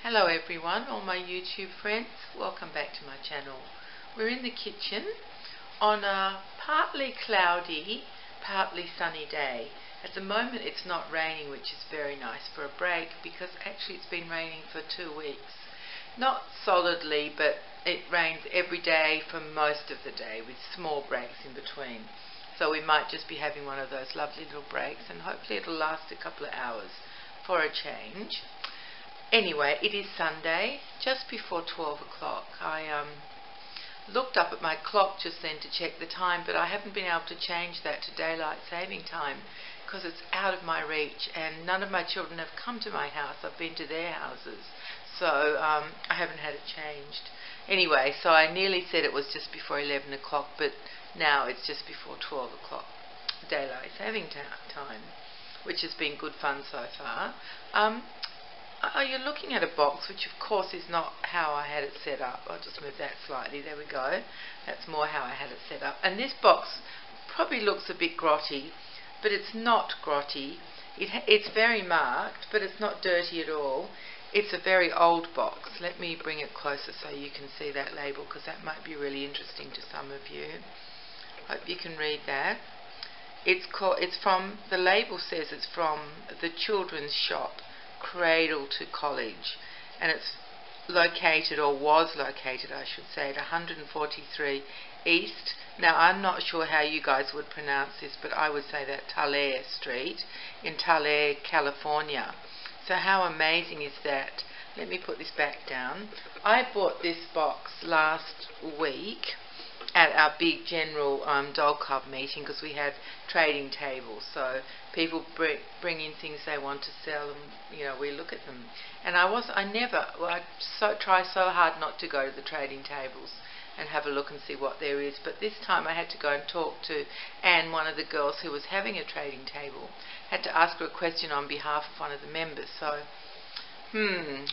Hello everyone, all my YouTube friends, welcome back to my channel. We're in the kitchen on a partly cloudy, partly sunny day. At the moment it's not raining, which is very nice for a break because actually it's been raining for 2 weeks. Not solidly, but it rains every day for most of the day with small breaks in between. So we might just be having one of those lovely little breaks and hopefully it'll last a couple of hours for a change. Anyway, it is Sunday, just before 12 o'clock. I looked up at my clock just then to check the time, but I haven't been able to change that to daylight saving time because it's out of my reach and none of my children have come to my house. I've been to their houses, so I haven't had it changed. Anyway, so I nearly said it was just before 11 o'clock, but now it's just before 12 o'clock, daylight saving time, which has been good fun so far. You're looking at a box, which of course is not how I had it set up. I'll just move that slightly. There we go. That's more how I had it set up. And this box probably looks a bit grotty, but it's not grotty. It's very marked, but it's not dirty at all. It's a very old box. Let me bring it closer so you can see that label, because that might be really interesting to some of you. Hope you can read that. The label says it's from the children's shop, Cradle to College, and it's located, or was located I should say, at 143 East. Now I'm not sure how you guys would pronounce this, but I would say that Tulare Street in Tulare, California. So how amazing is that? Let me put this back down. I bought this box last week at our big general dog club meeting, because we had trading tables, so people bring in things they want to sell and we look at them. And I try so hard not to go to the trading tables and have a look and see what there is, but this time I had to go and talk to Anne, one of the girls who was having a trading table. Had to ask her a question on behalf of one of the members. So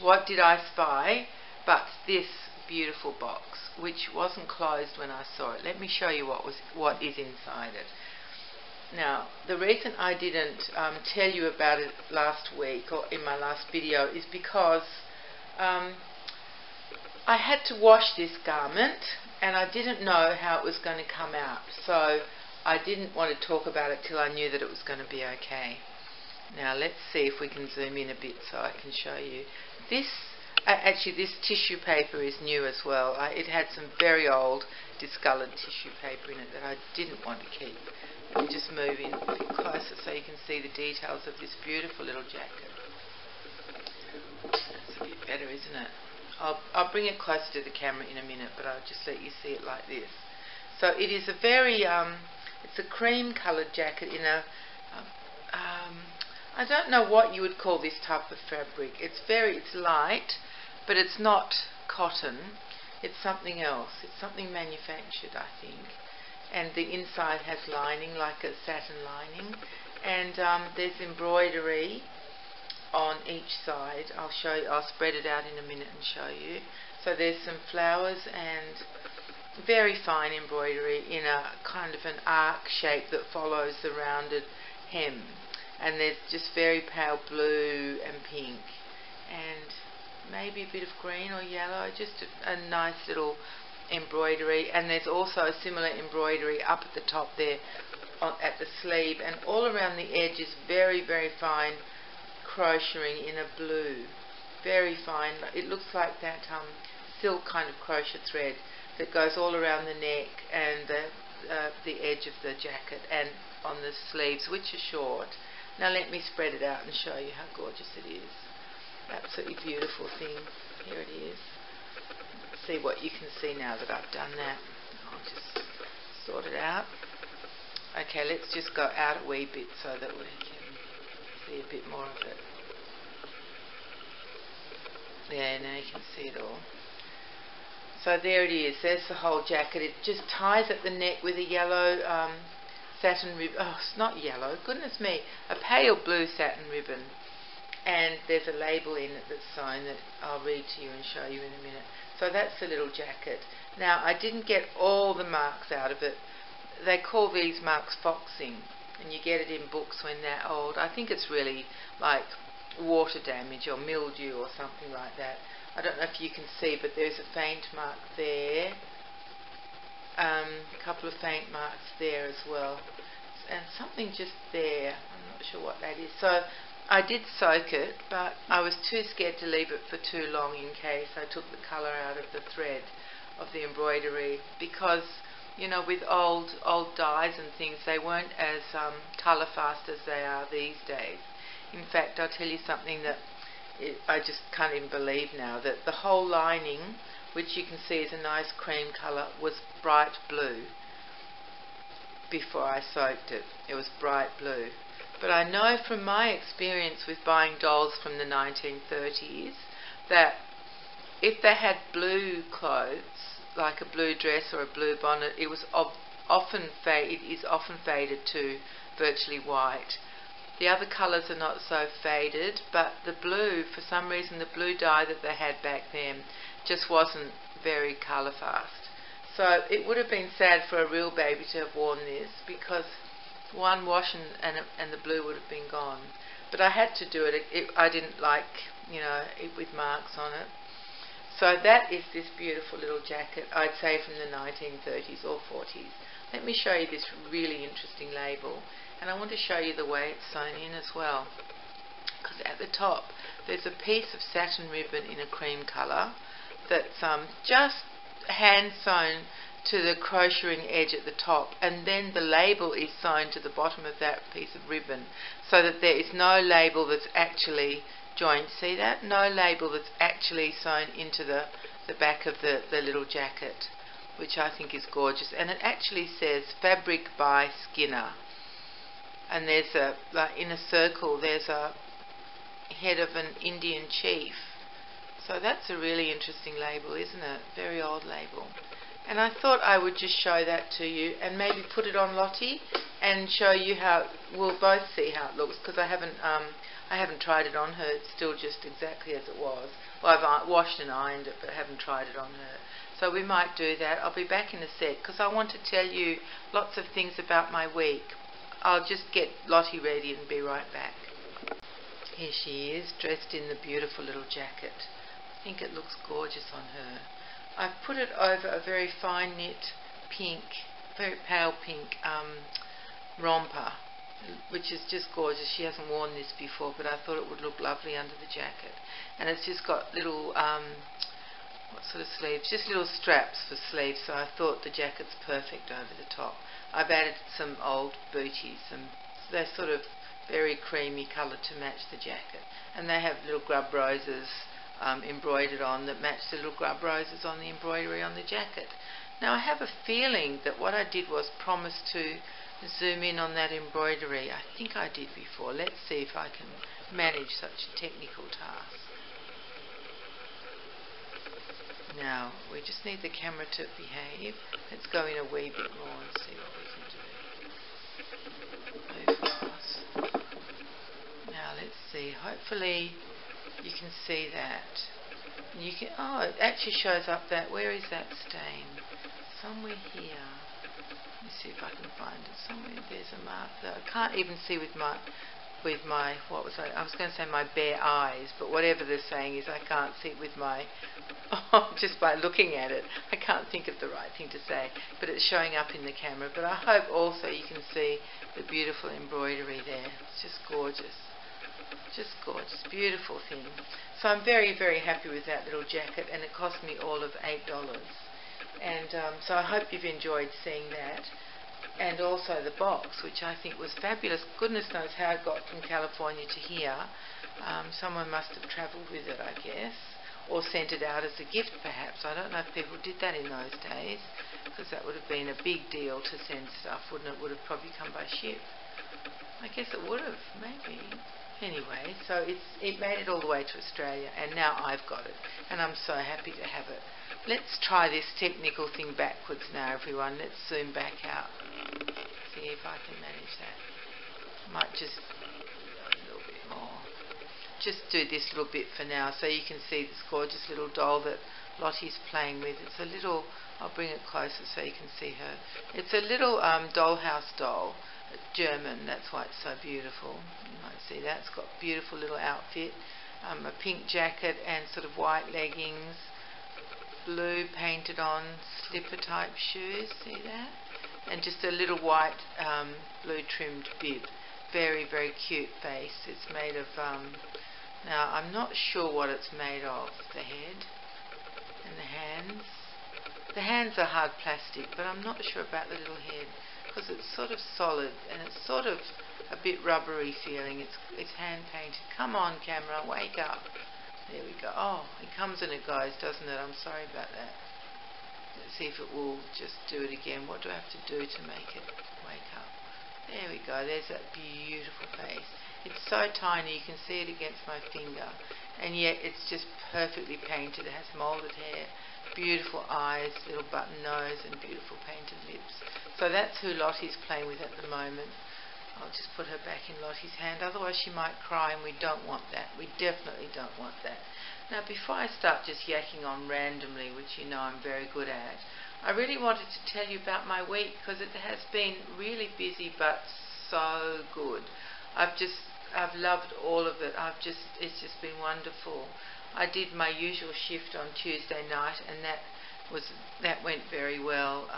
what did I spy but this beautiful box, which wasn't closed when I saw it. Let me show you what is inside it. Now, the reason I didn't tell you about it last week or in my last video is because I had to wash this garment and I didn't know how it was going to come out, so I didn't want to talk about it till I knew that it was going to be okay. Now let's see if we can zoom in a bit so I can show you. Actually, this tissue paper is new as well. It had some very old discoloured tissue paper in it that I didn't want to keep. Let me just move in a bit closer so you can see the details of this beautiful little jacket. That's a bit better, isn't it? I'll bring it closer to the camera in a minute, but I'll just let you see it like this. So it is a very, it's a cream coloured jacket in a, I don't know what you would call this type of fabric. It's light, but it's not cotton. It's something else. It's something manufactured, I think. And the inside has lining, like a satin lining. And there's embroidery on each side. I'll show you. I'll spread it out in a minute and show you. So there's some flowers and very fine embroidery in a kind of an arc shape that follows the rounded hem. And there's just very pale blue and pink and maybe a bit of green or yellow, just a nice little embroidery. And there's also a similar embroidery up at the top there at the sleeve, and all around the edge is very, very fine crocheting in a blue, very fine. It looks like that silk kind of crochet thread that goes all around the neck and the edge of the jacket and on the sleeves, which are short. Now let me spread it out and show you how gorgeous it is. Absolutely beautiful thing. Here it is. Let's see what you can see now that I've done that. I'll just sort it out. Okay, let's just go out a wee bit so that we can see a bit more of it. There, now you can see it all. So there it is. There's the whole jacket. It just ties at the neck with a yellow satin ribbon. Oh, it's not yellow, goodness me, a pale blue satin ribbon, and there's a label in it that's sewn that I'll read to you and show you in a minute. So that's the little jacket. Now I didn't get all the marks out of it. They call these marks foxing, and you get it in books when they're old. I think it's really like water damage or mildew or something like that. I don't know if you can see, but there's a faint mark there, a couple of faint marks there as well, and something just there. I'm not sure what that is. So I did soak it, but I was too scared to leave it for too long in case I took the colour out of the thread of the embroidery, because you know, with old dyes and things, they weren't as colour fast as they are these days. In fact, I'll tell you something that I just can't even believe now, that the whole lining, which you can see is a nice cream colour, was bright blue before I soaked it. It was bright blue. But I know from my experience with buying dolls from the 1930s that if they had blue clothes, like a blue dress or a blue bonnet, it is often faded to virtually white. The other colours are not so faded, but the blue, for some reason, the blue dye that they had back then just wasn't very colour fast. So it would have been sad for a real baby to have worn this, because one wash and the blue would have been gone. But I had to do it. I didn't like, you know, it with marks on it. So that is this beautiful little jacket, I'd say from the 1930s or 40s. Let me show you this really interesting label, and I want to show you the way it's sewn in as well. Because at the top there's a piece of satin ribbon in a cream colour that's just hand sewn to the crocheting edge at the top, and then the label is sewn to the bottom of that piece of ribbon, so that there is no label that's actually joined. See that? No label that's actually sewn into the back of the little jacket, which I think is gorgeous. And it actually says fabric by Skinner, and there's in a circle there's a head of an Indian chief. So that's a really interesting label, isn't it? Very old label. And I thought I would just show that to you and maybe put it on Lottie and show you how we'll both see how it looks, because I haven't tried it on her. It's still just exactly as it was. Well, I've washed and ironed it, but I haven't tried it on her. So we might do that. I'll be back in a sec, because I want to tell you lots of things about my week. I'll just get Lottie ready and be right back. Here she is, dressed in the beautiful little jacket. I think it looks gorgeous on her. I've put it over a very fine knit pink, very pale pink romper, which is just gorgeous. She hasn't worn this before, but I thought it would look lovely under the jacket. And it's just got little, what sort of sleeves? Just little straps for sleeves, so I thought the jacket's perfect over the top. I've added some old booties, and they're sort of very creamy colour to match the jacket. And they have little grub roses embroidered on that match the little grub roses on the embroidery on the jacket. Now I have a feeling that what I did was promise to zoom in on that embroidery. I think I did before. Let's see if I can manage such a technical task. Now we just need the camera to behave. Let's go in a wee bit more and see what we can do. Move across. Now let's see. Hopefully you can see that. You can. Oh, it actually shows up that. Where is that stain? Somewhere here. Let me see if I can find it. Somewhere there's a mark there. I can't even see with my what was I was going to say my bare eyes, but whatever they're saying is I can't see it with my just by looking at it. I can't think of the right thing to say, but it's showing up in the camera. But I hope also you can see the beautiful embroidery there. It's just gorgeous. Just gorgeous, beautiful thing. So I'm very, very happy with that little jacket, and it cost me all of $8. And so I hope you've enjoyed seeing that, and also the box, which I think was fabulous. Goodness knows how it got from California to here. Someone must have travelled with it, I guess, or sent it out as a gift perhaps. I don't know if people did that in those days, because that would have been a big deal to send stuff, wouldn't it? Would have probably come by ship. I guess it would have, maybe. Anyway, so it made it all the way to Australia, and now I've got it, and I'm so happy to have it. Let's try this technical thing backwards now, everyone. Let's zoom back out. See if I can manage that. Might just go a little bit more. Just do this little bit for now, so you can see this gorgeous little doll that Lottie's playing with. It's a little, I'll bring it closer so you can see her. It's a little dollhouse doll. German. That's why it's so beautiful. You might see that. It's got a beautiful little outfit. A pink jacket and sort of white leggings. Blue painted on slipper type shoes. See that? And just a little white blue trimmed bib. Very, very cute face. It's made of... now, I'm not sure what it's made of. The head and the hands. The hands are hard plastic, but I'm not sure about the little head because it's sort of solid and it's sort of a bit rubbery feeling. It's hand painted. Come on, camera, wake up. There we go. Oh, it comes and it goes, doesn't it? I'm sorry about that. Let's see if it will just do it again. What do I have to do to make it wake up? There we go. There's that beautiful face. It's so tiny, you can see it against my finger, and yet it's just perfectly painted. It has moulded hair, beautiful eyes, little button nose, and beautiful painted lips. So that's who Lottie's playing with at the moment. I'll just put her back in Lottie's hand, otherwise she might cry, and we don't want that. We definitely don't want that. Now, before I start just yakking on randomly, which you know I'm very good at, I really wanted to tell you about my week because it has been really busy but so good. I've loved all of it. It's just been wonderful. I did my usual shift on Tuesday night, and that went very well.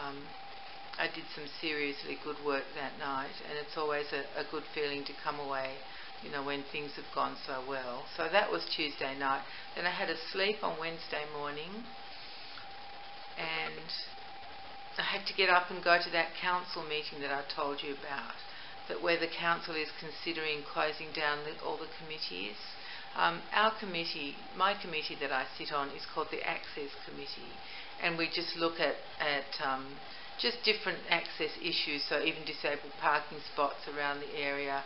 I did some seriously good work that night, and it's always a good feeling to come away, you know, when things have gone so well. So that was Tuesday night. Then I had a sleep on Wednesday morning, and I had to get up and go to that council meeting that I told you about, that where the council is considering closing down all the committees. Our committee, my committee that I sit on, is called the Access Committee, and we just look at just different access issues, so even disabled parking spots around the area,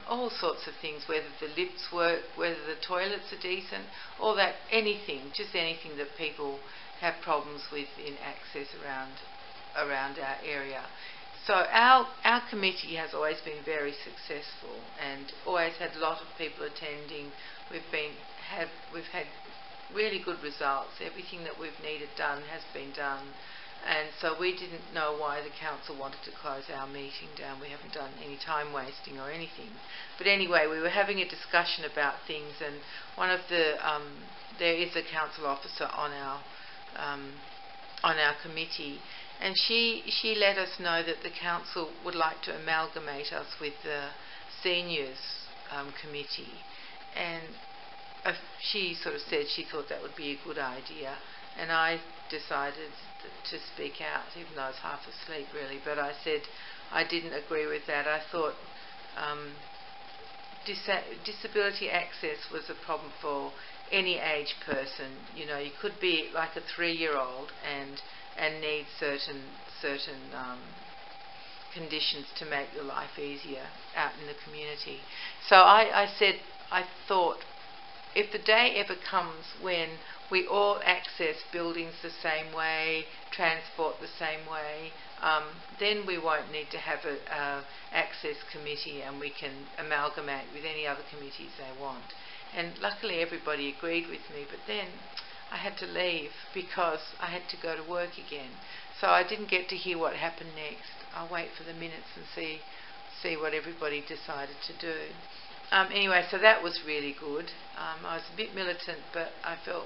all sorts of things, whether the lifts work, whether the toilets are decent, all that, anything, just anything that people have problems with in access around our area. So our committee has always been very successful and always had a lot of people attending. We've had really good results. Everything that we've needed done has been done. And so we didn't know why the council wanted to close our meeting down. We haven't done any time wasting or anything. But anyway, we were having a discussion about things, and one of the there is a council officer on our committee, and she let us know that the council would like to amalgamate us with the seniors committee, and she sort of said she thought that would be a good idea, and I decided to speak out, even though I was half asleep really, but I said I didn't agree with that. I thought disability access was a problem for any age person. You know, you could be like a 3-year-old and need certain conditions to make your life easier out in the community. So I said I thought if the day ever comes when we all access buildings the same way, transport the same way, then we won't need to have a access committee, and we can amalgamate with any other committees they want. And luckily everybody agreed with me, but then I had to leave because I had to go to work again. So I didn't get to hear what happened next. I'll wait for the minutes and see what everybody decided to do. Anyway, so that was really good. I was a bit militant, but I felt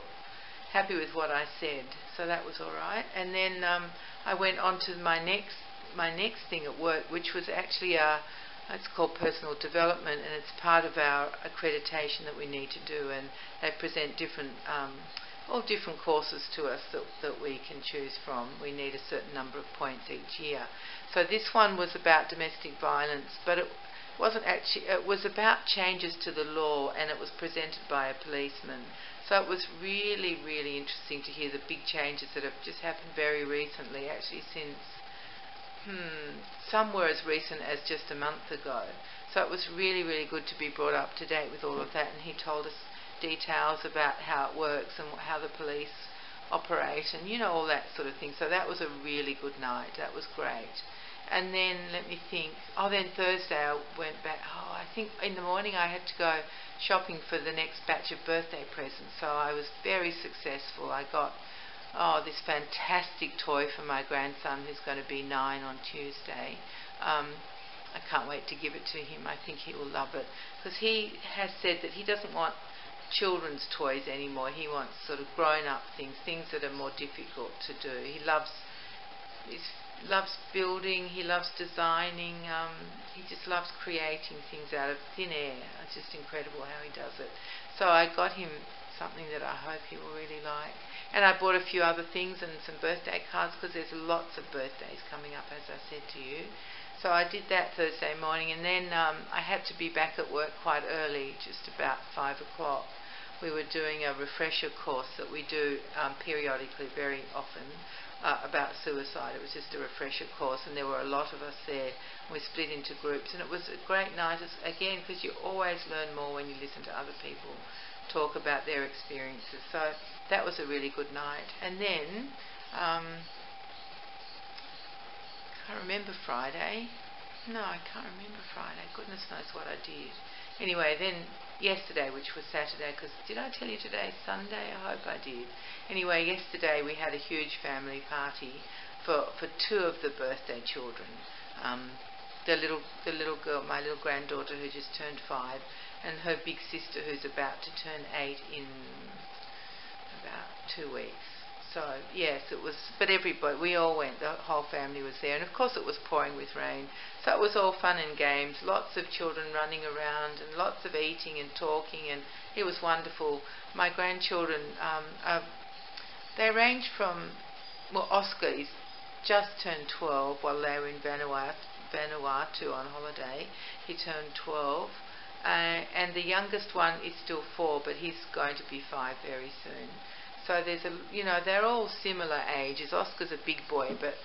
happy with what I said, so that was all right. And then I went on to my next thing at work, which was actually it's called personal development, and it's part of our accreditation that we need to do, and they present all different courses to us that we can choose from. We need a certain number of points each year. So this one was about domestic violence, but it wasn't actually, it was about changes to the law, and it was presented by a policeman. So it was really, really interesting to hear the big changes that have just happened very recently, actually since some were as recent as just a month ago. So it was really, really good to be brought up to date with all of that, and he told us details about how it works and how the police operate and, you know, all that sort of thing. So that was a really good night. That was great. And then, let me think, then Thursday I went back. I think in the morning I had to go shopping for the next batch of birthday presents. So I was very successful. I got this fantastic toy for my grandson, who's going to be 9 on Tuesday. I can't wait to give it to him. I think he will love it, because he has said that he doesn't want children's toys anymore. He wants sort of grown-up things, things that are more difficult to do. He loves building, he loves designing, he just loves creating things out of thin air. It's just incredible how he does it. So I got him something that I hope he will really like. And I bought a few other things and some birthday cards, because there's lots of birthdays coming up, as I said to you. So I did that Thursday morning, and then I had to be back at work quite early, just about 5 o'clock. We were doing a refresher course that we do periodically, very often, about suicide. It was just a refresher course, and there were a lot of us there. We split into groups, and it was a great night, again, because you always learn more when you listen to other people talk about their experiences. So that was a really good night. And then can't remember Friday. No, I can't remember Friday. Goodness knows what I did. Anyway, then yesterday, which was Saturday, because did I tell you today's Sunday? I hope I did. Anyway, yesterday we had a huge family party for 2 of the birthday children. The little girl, my little granddaughter who just turned 5, and her big sister who's about to turn 8 in about 2 weeks. So yes, it was, but everybody, we all went, the whole family was there, and of course it was pouring with rain, so it was all fun and games, lots of children running around and lots of eating and talking, and it was wonderful. My grandchildren, they range from, well, Oscar is just turned 12 while they were in Vanuatu on holiday. He turned 12, and the youngest one is still 4, but he's going to be 5 very soon. So there's they're all similar ages. Oscar's a big boy, but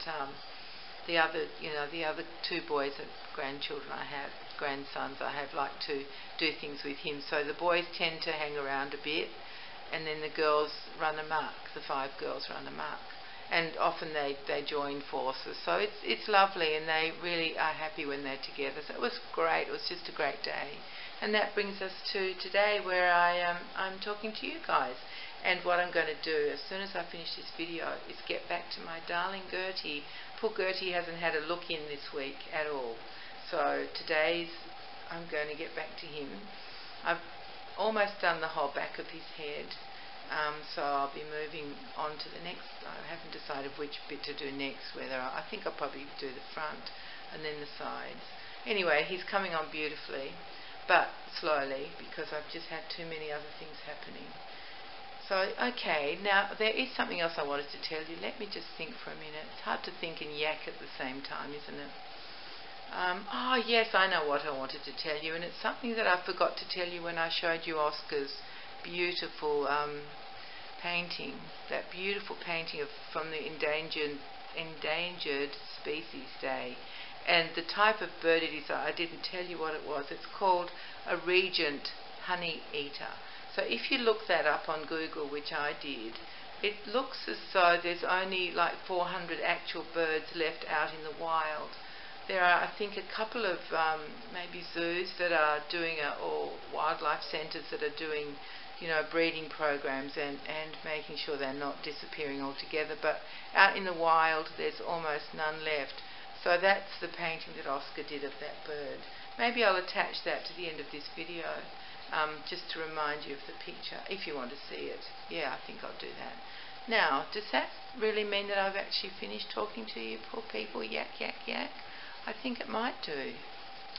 the other 2 boys and grandsons I have, like to do things with him. So the boys tend to hang around a bit, and then the girls run amok. The 5 girls run amok, and often they join forces. So it's lovely, and they really are happy when they're together. So it was great. It was just a great day, and that brings us to today, where I'm talking to you guys. And what I'm going to do, as soon as I finish this video, is get back to my darling Gertie. Poor Gertie hasn't had a look in this week at all. So I'm going to get back to him. I've almost done the whole back of his head. So I'll be moving on to the next. I haven't decided which bit to do next. I think I'll probably do the front and then the sides. Anyway, he's coming on beautifully, but slowly, because I've just had too many other things happening. So, okay, now there is something else I wanted to tell you. Let me just think for a minute. It's hard to think and yak at the same time, isn't it? Oh, yes, I know what I wanted to tell you, and it's something that I forgot to tell you when I showed you Oscar's beautiful painting. That beautiful painting from the Endangered Species Day. And the type of bird it is, I didn't tell you what it was. It's called a regent honey eater. So if you look that up on Google, which I did, it looks as though there's only like 400 actual birds left out in the wild. There are, I think, a couple of maybe zoos that are doing or wildlife centres that are doing, breeding programs and making sure they're not disappearing altogether. But out in the wild, there's almost none left. So that's the painting that Oscar did of that bird. Maybe I'll attach that to the end of this video. Just to remind you of the picture, if you want to see it. Yeah, I think I'll do that. Now, does that really mean that I've actually finished talking to you, poor people? Yak, yak, yak. I think it might do.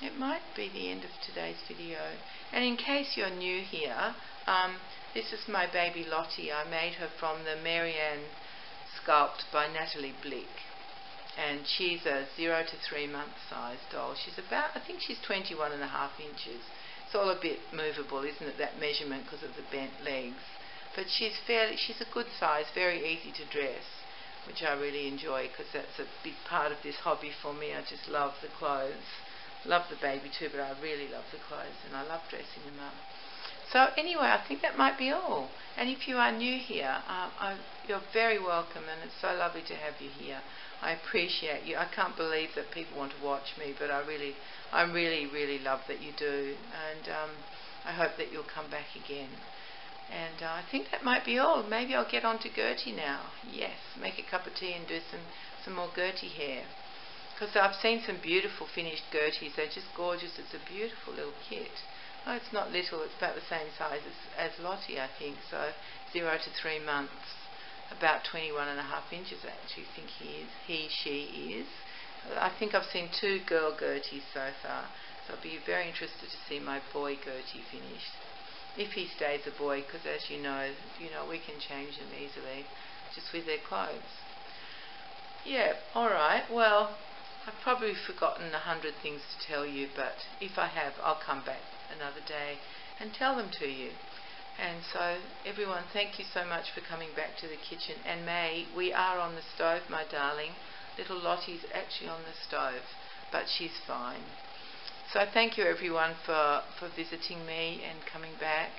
It might be the end of today's video. And in case you're new here, this is my baby Lottie. I made her from the Marianne Sculpt by Natalie Blick. And she's a 0 to 3 month size doll. She's about, I think she's 21.5 inches. It's all a bit movable, isn't it, that measurement, because of the bent legs. But she's a good size, very easy to dress, which I really enjoy, because that's a big part of this hobby for me. I just love the clothes. Love the baby too, but I really love the clothes, and I love dressing them up. So anyway, I think that might be all. And if you are new here, you're very welcome, and it's so lovely to have you here. I appreciate you. I can't believe that people want to watch me, but I really, really love that you do, and I hope that you'll come back again. And I think that might be all. Maybe I'll get on to Gertie now. Yes, make a cup of tea and do some more Gertie hair. Because I've seen some beautiful finished Gerties. They're just gorgeous. It's a beautiful little kit. Oh, it's not little. It's about the same size as Lottie, I think. So 0 to 3 months. About 21.5 inches, I actually think she is. I think I've seen 2 girl Gerties so far. So I'll be very interested to see my boy Gertie finished. If he stays a boy, because as you know, we can change them easily, just with their clothes. Yeah, alright, well, I've probably forgotten 100 things to tell you, but if I have, I'll come back another day and tell them to you. And so, everyone, thank you so much for coming back to the kitchen. And May, we are on the stove, my darling. Little Lottie's actually on the stove, but she's fine. So thank you, everyone, for visiting me and coming back.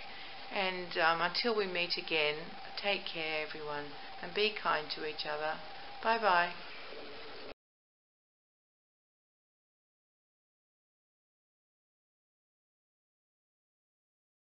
And until we meet again, take care, everyone, and be kind to each other. Bye-bye.